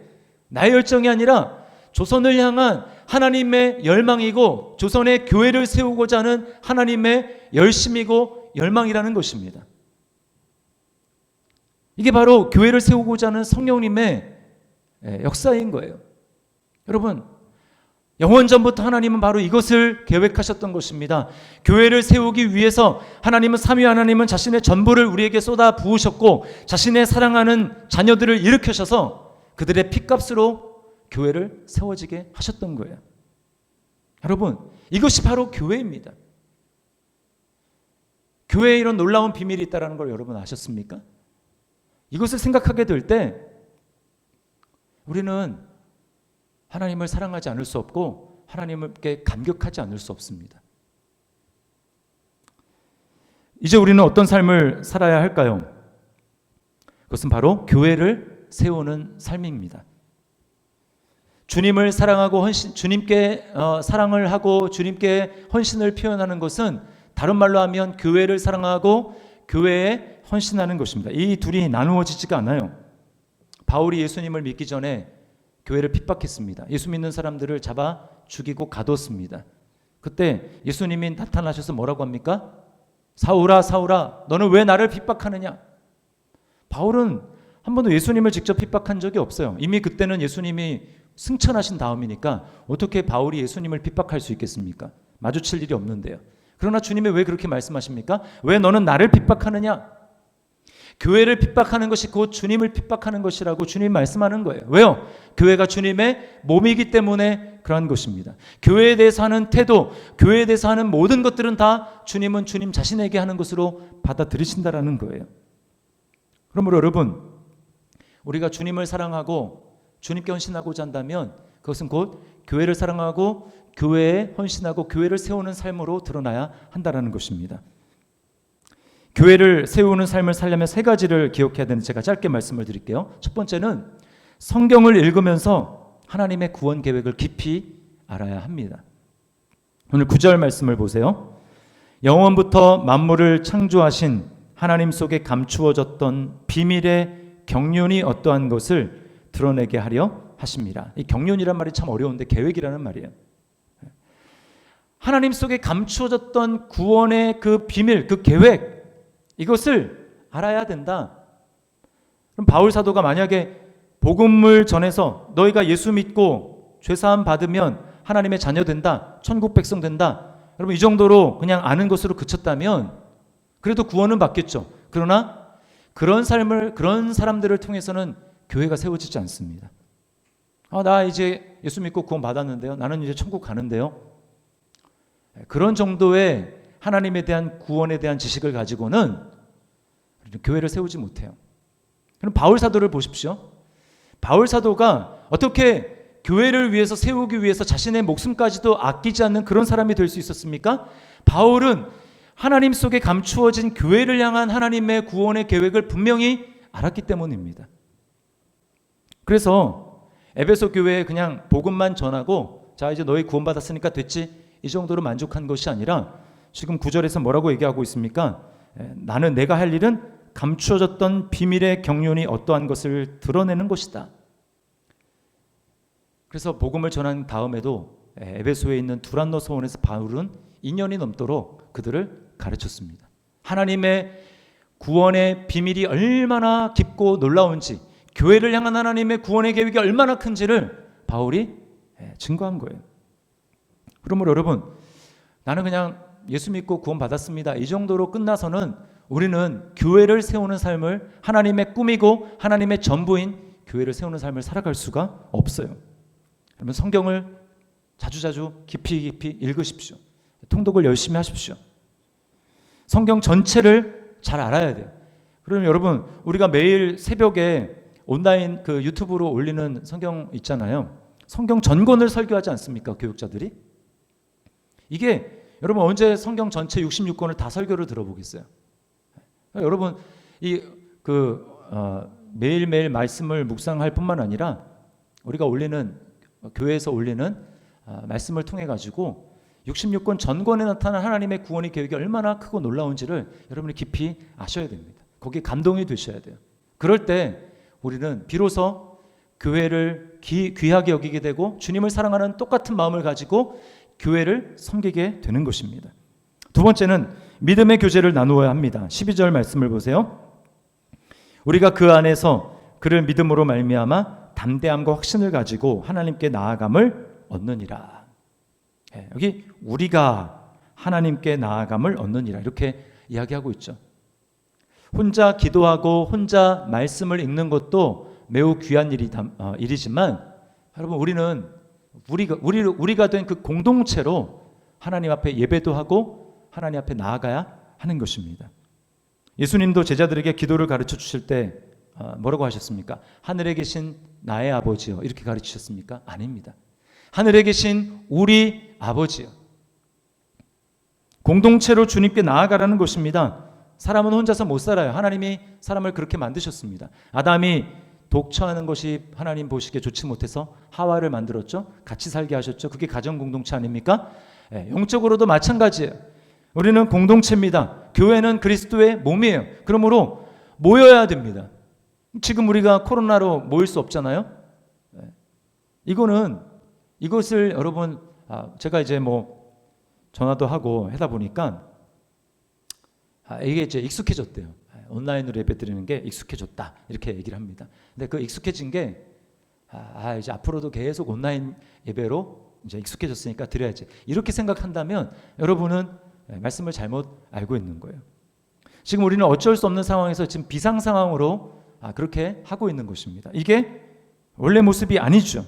나의 열정이 아니라 조선을 향한 하나님의 열망이고 조선의 교회를 세우고자 하는 하나님의 열심이고 열망이라는 것입니다. 이게 바로 교회를 세우고자 하는 성령님의 역사인 거예요. 여러분, 영원전부터 하나님은 바로 이것을 계획하셨던 것입니다. 교회를 세우기 위해서 하나님은 삼위 하나님은 자신의 전부를 우리에게 쏟아 부으셨고 자신의 사랑하는 자녀들을 일으켜셔서 그들의 핏값으로 교회를 세워지게 하셨던 거예요. 여러분, 이것이 바로 교회입니다. 교회에 이런 놀라운 비밀이 있다는 걸 여러분 아셨습니까? 이것을 생각하게 될 때 우리는 하나님을 사랑하지 않을 수 없고 하나님께 감격하지 않을 수 없습니다. 이제 우리는 어떤 삶을 살아야 할까요? 그것은 바로 교회를 세우는 삶입니다. 주님을 사랑하고 주님께 사랑을 하고 주님께 헌신을 표현하는 것은 다른 말로 하면 교회를 사랑하고 교회에 헌신하는 것입니다. 이 둘이 나누어지지가 않아요. 바울이 예수님을 믿기 전에 교회를 핍박했습니다. 예수 믿는 사람들을 잡아 죽이고 가뒀습니다. 그때 예수님이 나타나셔서 뭐라고 합니까? 사울아 사울아 너는 왜 나를 핍박하느냐? 바울은 한 번도 예수님을 직접 핍박한 적이 없어요. 이미 그때는 예수님이 승천하신 다음이니까 어떻게 바울이 예수님을 핍박할 수 있겠습니까? 마주칠 일이 없는데요. 그러나 주님이 왜 그렇게 말씀하십니까? 왜 너는 나를 핍박하느냐? 교회를 핍박하는 것이 곧 주님을 핍박하는 것이라고 주님이 말씀하는 거예요. 왜요? 교회가 주님의 몸이기 때문에 그러한 것입니다. 교회에 대해서 하는 태도, 교회에 대해서 하는 모든 것들은 다 주님은 주님 자신에게 하는 것으로 받아들이신다라는 거예요. 그러므로 여러분, 우리가 주님을 사랑하고 주님께 헌신하고자 한다면 그것은 곧 교회를 사랑하고 교회에 헌신하고 교회를 세우는 삶으로 드러나야 한다라는 것입니다. 교회를 세우는 삶을 살려면 세 가지를 기억해야 되는데 제가 짧게 말씀을 드릴게요. 첫 번째는 성경을 읽으면서 하나님의 구원 계획을 깊이 알아야 합니다. 오늘 9절 말씀을 보세요. 영원부터 만물을 창조하신 하나님 속에 감추어졌던 비밀의 경륜이 어떠한 것을 드러내게 하려 하십니다. 이 경륜이란 말이 참 어려운데 계획이라는 말이에요. 하나님 속에 감추어졌던 구원의 그 비밀, 그 계획, 이것을 알아야 된다. 그럼 바울 사도가 만약에 복음을 전해서 너희가 예수 믿고 죄사함 받으면 하나님의 자녀 된다, 천국 백성 된다, 여러분 이 정도로 그냥 아는 것으로 그쳤다면 그래도 구원은 받겠죠. 그러나 그런 사람들을 통해서는 교회가 세워지지 않습니다. 나 이제 예수 믿고 구원 받았는데요, 나는 이제 천국 가는데요, 그런 정도의 하나님에 대한 구원에 대한 지식을 가지고는 교회를 세우지 못해요. 그럼 바울 사도를 보십시오. 바울 사도가 어떻게 교회를 위해서 세우기 위해서 자신의 목숨까지도 아끼지 않는 그런 사람이 될 수 있었습니까? 바울은 하나님 속에 감추어진 교회를 향한 하나님의 구원의 계획을 분명히 알았기 때문입니다. 그래서 에베소 교회에 그냥 복음만 전하고 자 이제 너희 구원받았으니까 됐지 이 정도로 만족한 것이 아니라 지금 9절에서 뭐라고 얘기하고 있습니까? 나는 내가 할 일은 감추어졌던 비밀의 경륜이 어떠한 것을 드러내는 것이다. 그래서 복음을 전한 다음에도 에베소에 있는 두란노 서원에서 바울은 2년이 넘도록 그들을 가르쳤습니다. 하나님의 구원의 비밀이 얼마나 깊고 놀라운지, 교회를 향한 하나님의 구원의 계획이 얼마나 큰지를 바울이 증거한 거예요. 그러므로 여러분, 나는 그냥 예수 믿고 구원 받았습니다, 이 정도로 끝나서는 우리는 교회를 세우는 삶을, 하나님의 꿈이고 하나님의 전부인 교회를 세우는 삶을 살아갈 수가 없어요. 그러면 성경을 자주자주 깊이 읽으십시오. 통독을 열심히 하십시오. 성경 전체를 잘 알아야 돼요. 그러면 여러분, 우리가 매일 새벽에 온라인 그 유튜브로 올리는 성경 있잖아요. 성경 전권을 설교하지 않습니까? 교육자들이. 이게 여러분 언제 성경 전체 66권을 다 설교를 들어보겠어요? 여러분 매일매일 말씀을 묵상할 뿐만 아니라 우리가 올리는 교회에서 올리는 말씀을 통해 가지고 66권 전권에 나타난 하나님의 구원의 계획이 얼마나 크고 놀라운지를 여러분이 깊이 아셔야 됩니다. 거기에 감동이 되셔야 돼요. 그럴 때 우리는 비로소 교회를 귀하게 여기게 되고 주님을 사랑하는 똑같은 마음을 가지고 교회를 섬기게 되는 것입니다. 두 번째는 믿음의 교제를 나누어야 합니다. 12절 말씀을 보세요. 우리가 그 안에서 그를 믿음으로 말미암아 담대함과 확신을 가지고 하나님께 나아감을 얻느니라. 여기 우리가 하나님께 나아감을 얻느니라 이렇게 이야기하고 있죠. 혼자 기도하고 혼자 말씀을 읽는 것도 매우 귀한 일이지만 여러분 우리는 우리가 된 그 공동체로 하나님 앞에 예배도 하고 하나님 앞에 나아가야 하는 것입니다. 예수님도 제자들에게 기도를 가르쳐 주실 때 뭐라고 하셨습니까? 하늘에 계신 나의 아버지요 이렇게 가르치셨습니까? 아닙니다. 하늘에 계신 우리 아버지요. 공동체로 주님께 나아가라는 것입니다. 사람은 혼자서 못 살아요. 하나님이 사람을 그렇게 만드셨습니다. 아담이 독처하는 것이 하나님 보시기에 좋지 못해서 하와를 만들었죠. 같이 살게 하셨죠. 그게 가정 공동체 아닙니까? 영적으로도 마찬가지예요. 우리는 공동체입니다. 교회는 그리스도의 몸이에요. 그러므로 모여야 됩니다. 지금 우리가 코로나로 모일 수 없잖아요. 이것을 여러분, 제가 이제 뭐 전화도 하고 하다 보니까 이게 이제 익숙해졌대요. 온라인으로 예배 드리는 게 익숙해졌다, 이렇게 얘기를 합니다. 근데 그 익숙해진 게 이제 앞으로도 계속 온라인 예배로 이제 익숙해졌으니까 드려야지, 이렇게 생각한다면 여러분은 말씀을 잘못 알고 있는 거예요. 지금 우리는 어쩔 수 없는 상황에서 지금 비상 상황으로 그렇게 하고 있는 것입니다. 이게 원래 모습이 아니죠.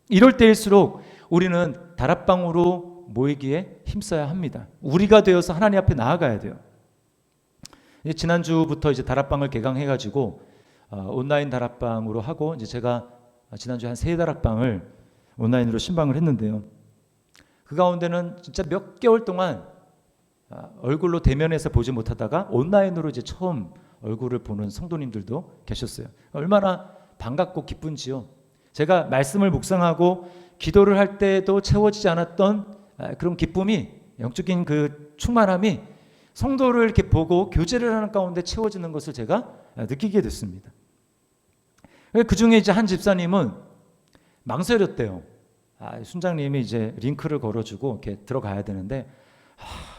이럴 때일수록 우리는 다락방으로 모이기에 힘써야 합니다. 우리가 되어서 하나님 앞에 나아가야 돼요. 지난주부터 이제 다락방을 개강해가지고 온라인 다락방으로 하고, 이제 제가 지난주에 한 3다락방을 온라인으로 신방을 했는데요. 그 가운데는 진짜 몇 개월 동안 얼굴로 대면해서 보지 못하다가 온라인으로 이제 처음 얼굴을 보는 성도님들도 계셨어요. 얼마나 반갑고 기쁜지요. 제가 말씀을 묵상하고 기도를 할 때도 채워지지 않았던 그런 기쁨이, 영적인 그 충만함이 성도를 이렇게 보고 교제를 하는 가운데 채워지는 것을 제가 느끼게 됐습니다. 그 중에 이제 한 집사님은 망설였대요. 순장님이 이제 링크를 걸어주고 이렇게 들어가야 되는데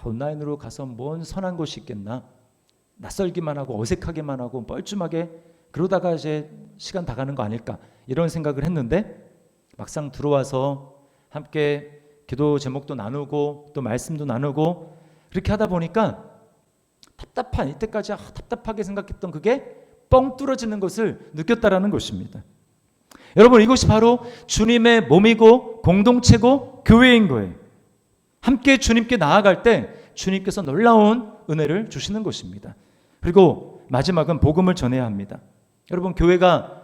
온라인으로 가서 뭔 선한 곳이 있겠나, 낯설기만 하고 어색하게만 하고 뻘쭘하게 그러다가 이제 시간 다 가는 거 아닐까, 이런 생각을 했는데 막상 들어와서 함께 기도 제목도 나누고 또 말씀도 나누고 그렇게 하다 보니까 답답한, 이때까지 답답하게 생각했던 그게 뻥 뚫어지는 것을 느꼈다라는 것입니다. 여러분, 이것이 바로 주님의 몸이고 공동체고 교회인 거예요. 함께 주님께 나아갈 때 주님께서 놀라운 은혜를 주시는 것입니다. 그리고 마지막은 복음을 전해야 합니다. 여러분, 교회가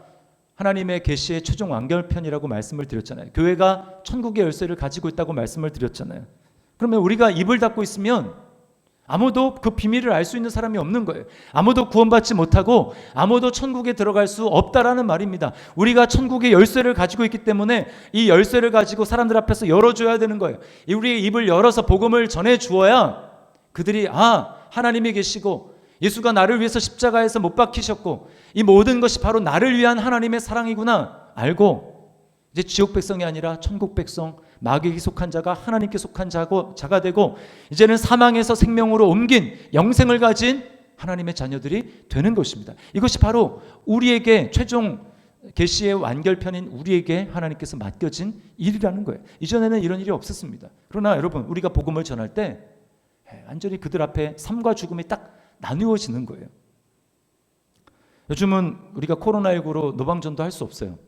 하나님의 계시의 최종 완결편이라고 말씀을 드렸잖아요. 교회가 천국의 열쇠를 가지고 있다고 말씀을 드렸잖아요. 그러면 우리가 입을 닫고 있으면 아무도 그 비밀을 알 수 있는 사람이 없는 거예요. 아무도 구원받지 못하고 아무도 천국에 들어갈 수 없다라는 말입니다. 우리가 천국의 열쇠를 가지고 있기 때문에 이 열쇠를 가지고 사람들 앞에서 열어줘야 되는 거예요. 우리의 입을 열어서 복음을 전해 주어야 그들이 하나님이 계시고 예수가 나를 위해서 십자가에서 못 박히셨고 이 모든 것이 바로 나를 위한 하나님의 사랑이구나 알고, 이제 지옥 백성이 아니라 천국 백성, 마귀에게 속한 자가 하나님께 속한 자가 되고 이제는 사망에서 생명으로 옮긴 영생을 가진 하나님의 자녀들이 되는 것입니다. 이것이 바로 우리에게 최종 계시의 완결편인 우리에게 하나님께서 맡겨진 일이라는 거예요. 이전에는 이런 일이 없었습니다. 그러나 여러분, 우리가 복음을 전할 때 완전히 그들 앞에 삶과 죽음이 딱 나누어지는 거예요. 요즘은 우리가 코로나19로 노방전도 할 수 없어요.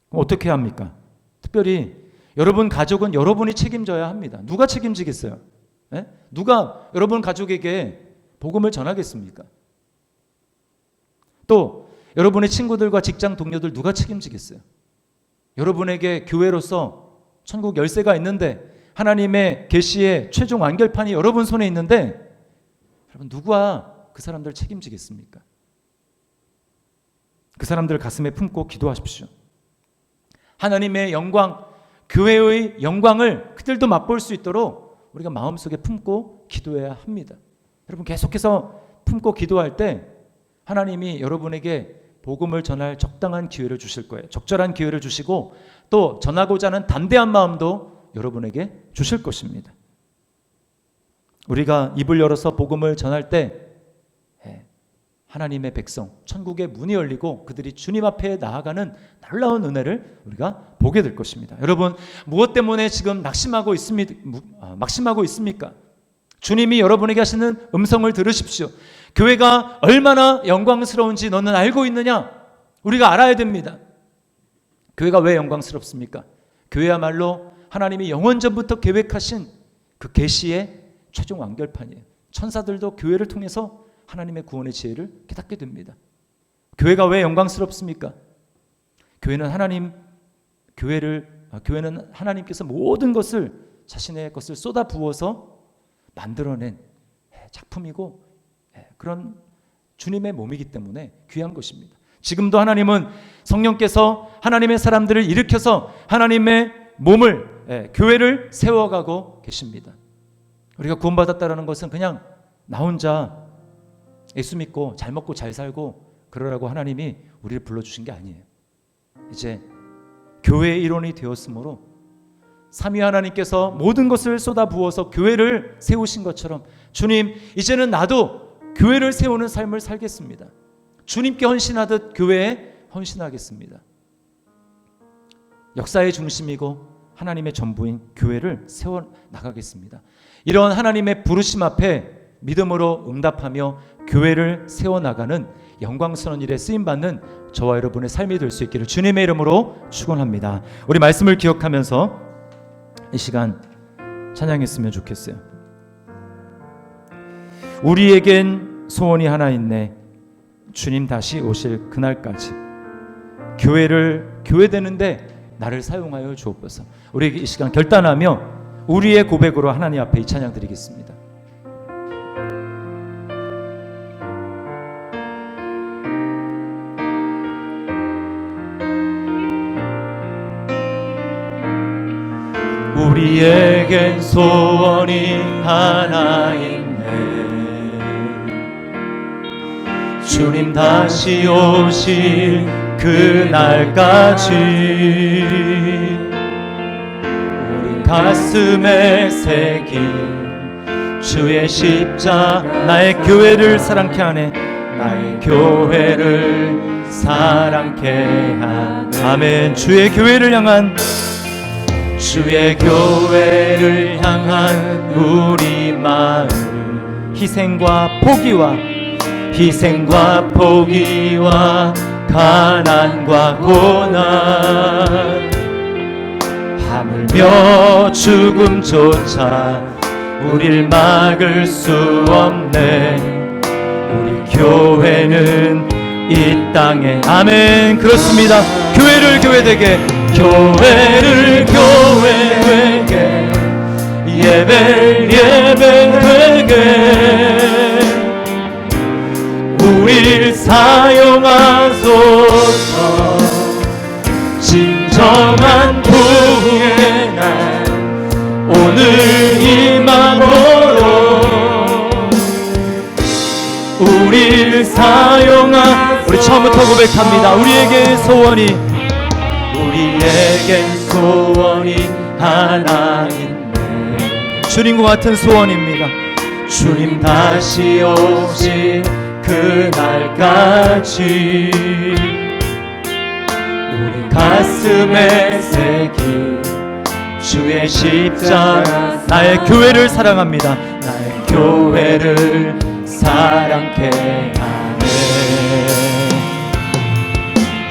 그럼 어떻게 합니까? 특별히 여러분 가족은 여러분이 책임져야 합니다. 누가 책임지겠어요? 누가 여러분 가족에게 복음을 전하겠습니까? 또 여러분의 친구들과 직장 동료들 누가 책임지겠어요? 여러분에게 교회로서 천국 열쇠가 있는데 하나님의 계시의 최종 완결판이 여러분 손에 있는데 여러분, 누가 그 사람들 책임지겠습니까? 그 사람들 가슴에 품고 기도하십시오. 하나님의 영광, 교회의 영광을 그들도 맛볼 수 있도록 우리가 마음속에 품고 기도해야 합니다. 여러분, 계속해서 품고 기도할 때 하나님이 여러분에게 복음을 전할 적당한 기회를 주실 거예요. 적절한 기회를 주시고 또 전하고자 하는 담대한 마음도 여러분에게 주실 것입니다. 우리가 입을 열어서 복음을 전할 때 하나님의 백성, 천국의 문이 열리고 그들이 주님 앞에 나아가는 놀라운 은혜를 우리가 보게 될 것입니다. 여러분, 무엇 때문에 지금 낙심하고 있습니까? 주님이 여러분에게 하시는 음성을 들으십시오. 교회가 얼마나 영광스러운지 너는 알고 있느냐? 우리가 알아야 됩니다. 교회가 왜 영광스럽습니까? 교회야말로 하나님이 영원전부터 계획하신 그 계시의 최종 완결판이에요. 천사들도 교회를 통해서 하나님의 구원의 지혜를 깨닫게 됩니다. 교회가 왜 영광스럽습니까? 교회는 하나님께서 모든 것을, 자신의 것을 쏟아 부어서 만들어낸 작품이고 그런 주님의 몸이기 때문에 귀한 것입니다. 지금도 하나님은 성령께서 하나님의 사람들을 일으켜서 하나님의 몸을, 교회를 세워가고 계십니다. 우리가 구원받았다라는 것은 그냥 나 혼자 예수 믿고 잘 먹고 잘 살고 그러라고 하나님이 우리를 불러주신 게 아니에요. 이제 교회의 일원이 되었으므로 삼위 하나님께서 모든 것을 쏟아 부어서 교회를 세우신 것처럼 주님, 이제는 나도 교회를 세우는 삶을 살겠습니다. 주님께 헌신하듯 교회에 헌신하겠습니다. 역사의 중심이고 하나님의 전부인 교회를 세워나가겠습니다. 이런 하나님의 부르심 앞에 믿음으로 응답하며 교회를 세워나가는 영광스러운 일에 쓰임받는 저와 여러분의 삶이 될 수 있기를 주님의 이름으로 축원합니다. 우리 말씀을 기억하면서 이 시간 찬양했으면 좋겠어요. 우리에겐 소원이 하나 있네. 주님 다시 오실 그날까지 교회 되는데 나를 사용하여 주옵소서. 우리 이 시간 결단하며 우리의 고백으로 하나님 앞에 이 찬양 드리겠습니다. 우리에겐 소원이 하나 있네. 주님 다시 오실 그날까지 우리 가슴에 새긴 주의 십자, 나의 교회를 사랑케 하네. 나의 교회를 사랑케 하네. 아멘. 주의 교회를 향한 우리 마음, 희생과 포기와 가난과 고난, 하물며 죽음조차 우릴 막을 수 없네. 우리 교회는 이 땅에, 아멘. 그렇습니다. 교회를 교회되게, 예배를 예배되게 우릴 사용하소서. 진정한 부흥의 날 오늘 임함으로 우릴 우리 처음부터 고백합니다. 우리에겐 소원이 하나 있네. 주님과 같은 소원입니다. 주님 다시 오실 그날까지 우리 가슴에 새긴 주의 십자가, 나의 교회를 사랑합니다. 나의 교회를 사랑케 하네.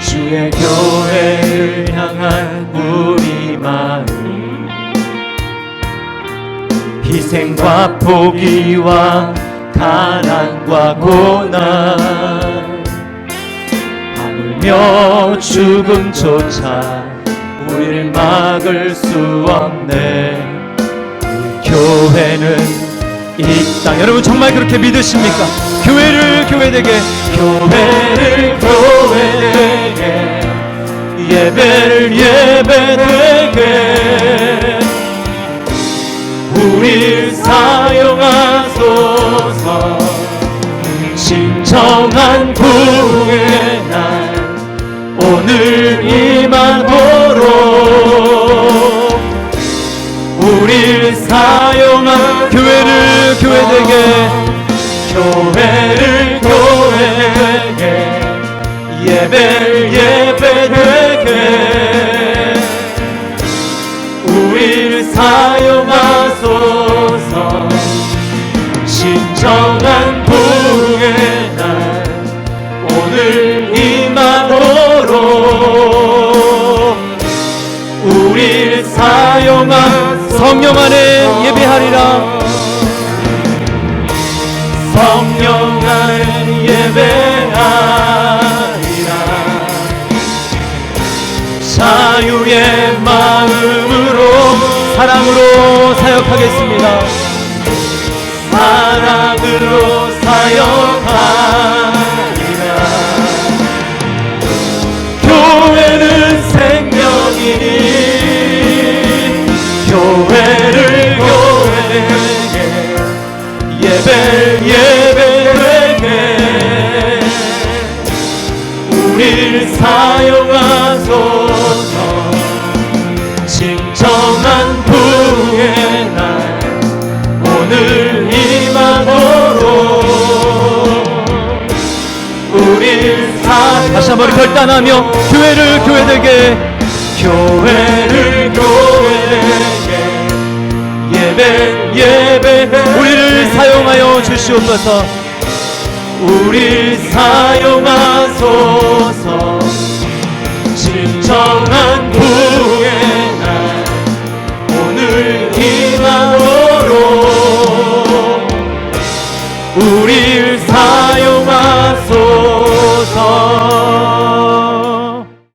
주의 교회를 향한 우리 마음, 희생과 포기와 가난과 고난, 하물며 죽음조차 우리를 막을 수 없네. 우리 교회는 이 땅, 여러분 정말 그렇게 믿으십니까? 교회를 교회되게, 예배를 예배되게 우릴 사용하소서. 진정한 부흥의 날 오늘 임하도록 우릴 사용한 교회를 교회되게 예배를 예배되게 우릴 사용하소서. 진정한 부흥의 날 오늘 임하도록 우릴 사용한 성령 안에 예배하리라. 성령 안에 예배하리라. 자유의 마음으로 사랑으로 사역하겠습니다. 사랑으로 사역하리라. 교회는 생명이니 교회를 교회되게 우릴 사용하소서. 진정한 부흥의 날 오늘 임하도록 우릴 다시 한번 결단하며 교회를 교회되게 예배 우리를 사용하여 주시옵소서. 우릴 사용하소서.